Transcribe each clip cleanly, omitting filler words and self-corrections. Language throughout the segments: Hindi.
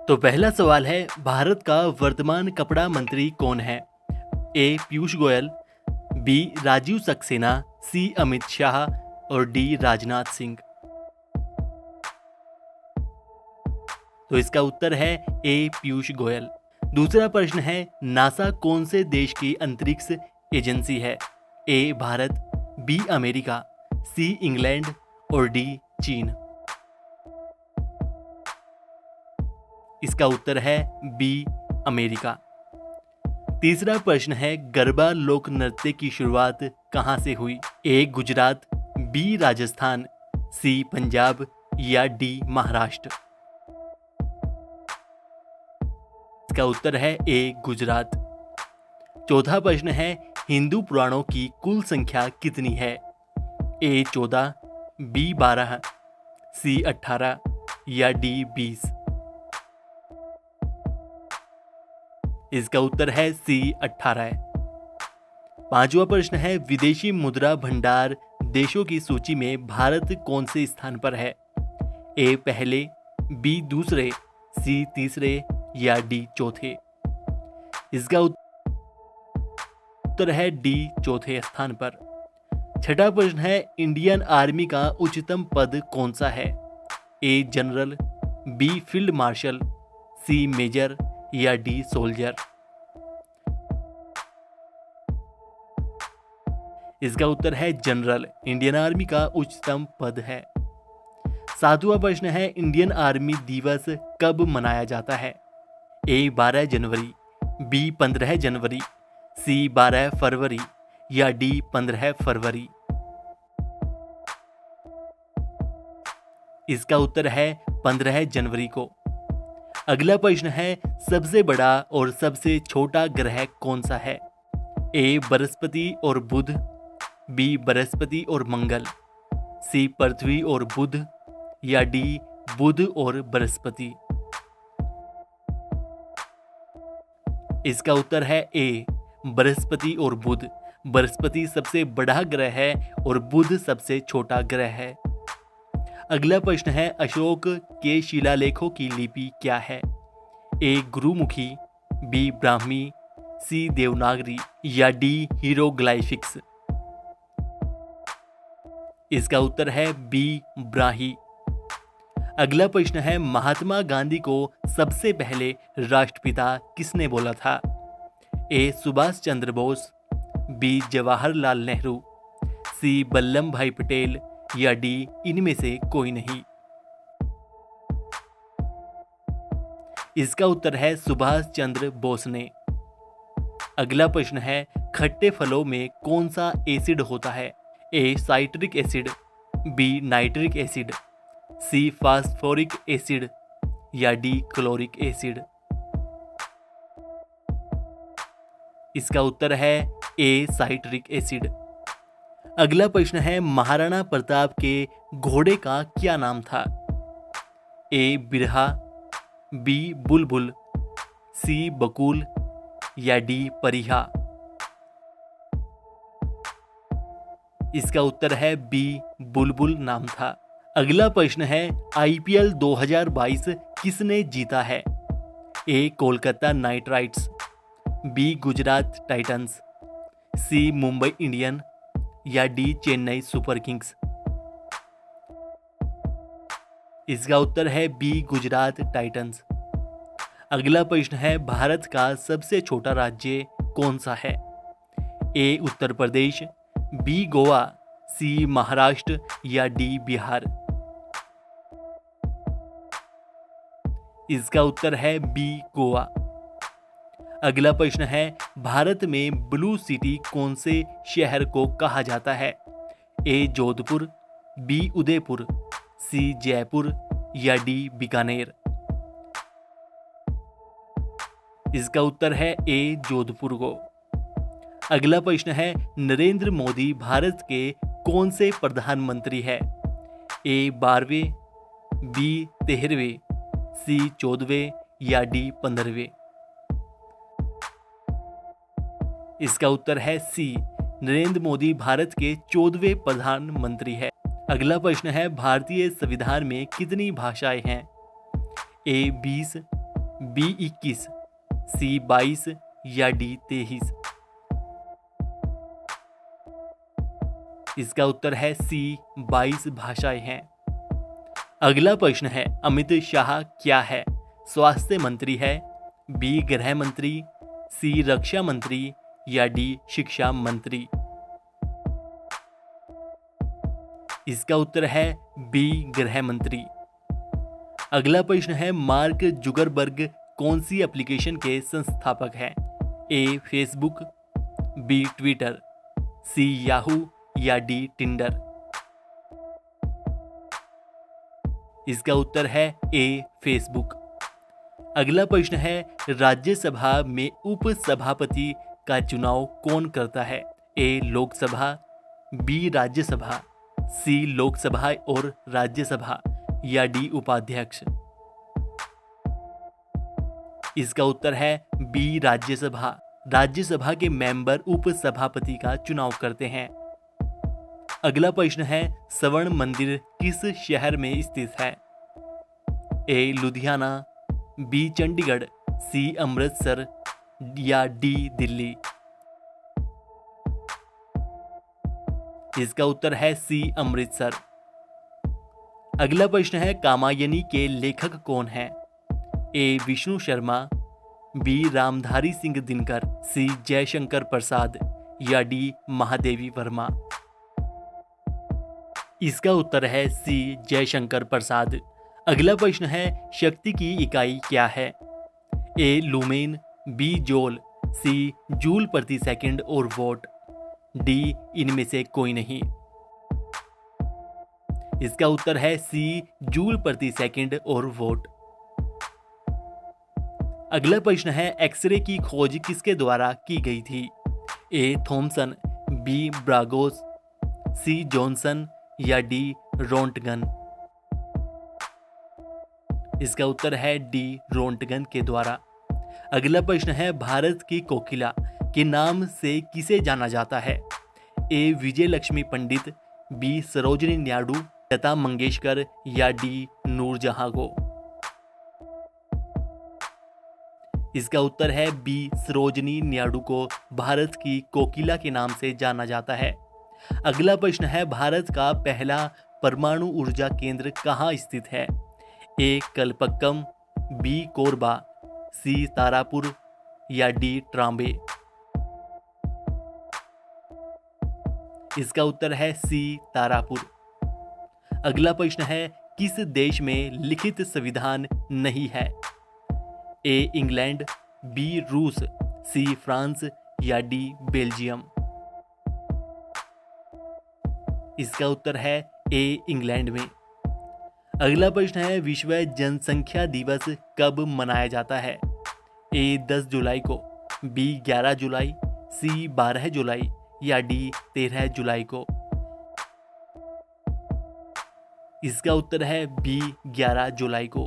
तो पहला सवाल है, भारत का वर्तमान कपड़ा मंत्री कौन है? ए पीयूष गोयल, बी राजीव सक्सेना, सी अमित शाह और डी राजनाथ सिंह। तो इसका उत्तर है ए पीयूष गोयल। दूसरा प्रश्न है, नासा कौन से देश की अंतरिक्ष एजेंसी है? A Bharat, B America, C England और डी चीन। इसका उत्तर है बी अमेरिका। तीसरा प्रश्न है, गरबा लोक नृत्य की शुरुआत कहां से हुई? ए गुजरात, बी राजस्थान, सी पंजाब या डी महाराष्ट्र। इसका उत्तर है ए गुजरात। चौथा प्रश्न है, हिंदू पुराणों की कुल संख्या कितनी है? ए 14, बी 12, सी 18 या डी 20। इसका उत्तर है सी 18। पांचवा प्रश्न है, विदेशी मुद्रा भंडार देशों की सूची में भारत कौन से स्थान पर है? ए पहले, बी दूसरे, सी तीसरे या डी चौथे। इसका उत्तर है डी चौथे स्थान पर। छठा प्रश्न है, इंडियन आर्मी का उच्चतम पद कौन सा है? A general, B field marshal, C major या डी सोल्जर। इसका उत्तर है जनरल। इंडियन आर्मी का उच्चतम पद है। सातवां प्रश्न है, इंडियन आर्मी दिवस कब मनाया जाता है? ए 12 जनवरी, बी 15 जनवरी, सी 12 फरवरी या डी 15 फरवरी। इसका उत्तर है 15 जनवरी को। अगला प्रश्न है, सबसे बड़ा और सबसे छोटा ग्रह कौन सा है? ए बृहस्पति और बुध, बी बृहस्पति और मंगल, सी पृथ्वी और बुध या डी बुध और बृहस्पति। इसका उत्तर है ए बृहस्पति और बुध। बृहस्पति सबसे बड़ा ग्रह है और बुध सबसे छोटा ग्रह है। अगला प्रश्न है, अशोक के शिलालेखों की लिपि क्या है? ए गुरुमुखी, बी ब्राह्मी, सी देवनागरी या डी हीरोग्लाइफिक्स। इसका उत्तर है बी ब्राही। अगला प्रश्न है, महात्मा गांधी को सबसे पहले राष्ट्रपिता किसने बोला था? ए सुभाष चंद्र बोस, बी जवाहरलाल नेहरू, सी वल्लभ भाई पटेल या डी इनमें से कोई नहीं। इसका उत्तर है सुभाष चंद्र बोस ने। अगला प्रश्न है, खट्टे फलों में कौन सा एसिड होता है? A citric acid, B nitric acid, C phosphoric acid या डी क्लोरिक एसिड। इसका उत्तर है ए साइट्रिक एसिड। अगला प्रश्न है, महाराणा प्रताप के घोड़े का क्या नाम था? ए बिरहा, बी बुलबुल, सी बकुल या डी परिहा। इसका उत्तर है बी बुलबुल नाम था। अगला प्रश्न है, आईपीएल 2022 किसने जीता है? A Kolkata Knight Riders, B Gujarat Titans, C Mumbai Indian या डी चेन्नई सुपर किंग्स। इसका उत्तर है बी गुजरात टाइटंस। अगला प्रश्न है, भारत का सबसे छोटा राज्य कौन सा है? ए उत्तर प्रदेश, बी गोवा, सी महाराष्ट्र या डी बिहार। इसका उत्तर है बी गोवा। अगला प्रश्न है, भारत में ब्लू सिटी कौन से शहर को कहा जाता है? ए जोधपुर, बी उदयपुर, सी जयपुर या डी बीकानेर। इसका उत्तर है ए जोधपुर को। अगला प्रश्न है, नरेंद्र मोदी भारत के कौन से प्रधानमंत्री है? ए 12वें, बी 13वें, सी 14वें या डी 15वें। इसका उत्तर है सी, नरेंद्र मोदी भारत के 14वें प्रधानमंत्री है। अगला प्रश्न है, भारतीय संविधान में कितनी भाषाएं हैं? ए 20, बी 21, सी 22 या डी 23? इसका उत्तर है सी 22 भाषाएं हैं। अगला प्रश्न है, अमित शाह क्या है? स्वास्थ्य मंत्री है, बी गृह मंत्री, सी रक्षा मंत्री या डी शिक्षा मंत्री? इसका उत्तर है बी गृह मंत्री। अगला प्रश्न है, मार्क जुगरबर्ग कौन सी एप्लीकेशन के संस्थापक हैं? A Facebook, B Twitter, C Yahoo या डी टिंडर? इसका उत्तर है ए फेसबुक। अगला प्रश्न है, राज्यसभा में उपसभापति का चुनाव कौन करता है? ए लोकसभा, बी राज्यसभा, सी लोकसभा और राज्यसभा या डी उपाध्यक्ष? इसका उत्तर है बी राज्यसभा। राज्यसभा के मेंबर उपसभापति का चुनाव करते हैं। अगला प्रश्न है, स्वर्ण मंदिर किस शहर में स्थित है? ए लुधियाना, बी चंडीगढ़, सी अमृतसर या डी दिल्ली? इसका उत्तर है सी अमृतसर। अगला प्रश्न है, कामायनी के लेखक कौन हैं? ए विष्णु शर्मा, बी रामधारी सिंह दिनकर, सी जयशंकर प्रसाद या डी महादेवी वर्मा? इसका उत्तर है सी जयशंकर प्रसाद। अगला प्रश्न है, शक्ति की इकाई क्या है? ए लुमेन, बी जूल, सी जूल प्रति सेकंड और वोट, डी इनमें से कोई नहीं? इसका उत्तर है सी जूल प्रति सेकंड और वोट। अगला प्रश्न है, एक्सरे की खोज किसके द्वारा की गई थी? ए थॉमसन, बी ब्रागोस, सी जॉनसन या डी रोंटगन? इसका उत्तर है डी रोंटगन के द्वारा। अगला प्रश्न है, भारत की कोकिला के नाम से किसे जाना जाता है? ए विजय लक्ष्मी पंडित, बी सरोजिनी नायडू, लता मंगेशकर या डी नूरजहां को? इसका उत्तर है बी सरोजिनी नायडू को भारत की कोकिला के नाम से जाना जाता है। अगला प्रश्न है, भारत का पहला परमाणु ऊर्जा केंद्र कहाँ स्थित है? ए कलपक्कम, बी कोरबा, सी तारापुर या डी ट्रांबे? इसका उत्तर है सी तारापुर। अगला प्रश्न है, किस देश में लिखित संविधान नहीं है? ए इंग्लैंड, बी रूस, सी फ्रांस या डी बेल्जियम? इसका उत्तर है ए इंग्लैंड में। अगला प्रश्न है, विश्व जनसंख्या दिवस कब मनाया जाता है? ए 10 जुलाई को, बी 11 जुलाई, सी 12 जुलाई या डी 13 जुलाई को? इसका उत्तर है बी 11 जुलाई को।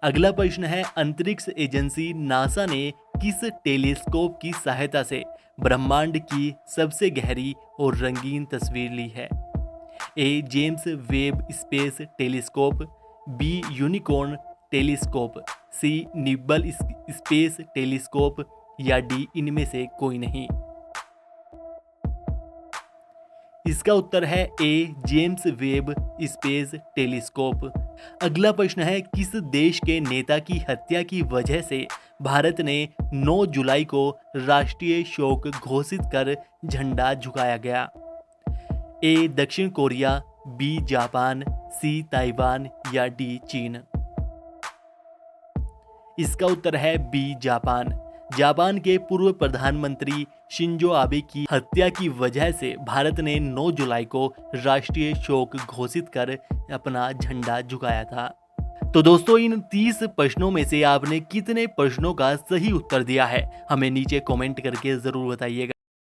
अगला प्रश्न है, अंतरिक्ष एजेंसी नासा ने किस टेलीस्कोप की सहायता से ब्रह्मांड की सबसे गहरी और रंगीन तस्वीर ली है? A James Webb space telescope, B unicorn telescope, C nibble space telescope या डी इनमें से कोई नहीं? इसका उत्तर है A James Webb space telescope. अगला प्रश्न है, किस देश के नेता की हत्या की वजह से भारत ने 9 जुलाई को राष्ट्रीय शोक घोषित कर झंडा झुकाया गया? ए दक्षिण कोरिया, बी जापान, सी ताइवान या डी चीन? इसका उत्तर है बी जापान। जापान के पूर्व प्रधानमंत्री शिंजो आबे की हत्या की वजह से भारत ने 9 जुलाई को राष्ट्रीय शोक घोषित कर अपना झंडा झुकाया था। तो दोस्तों, इन 30 प्रश्नों में से आपने कितने प्रश्नों का सही उत्तर दिया है, हमें नीचे कमेंट करके जरूर बताइएगा।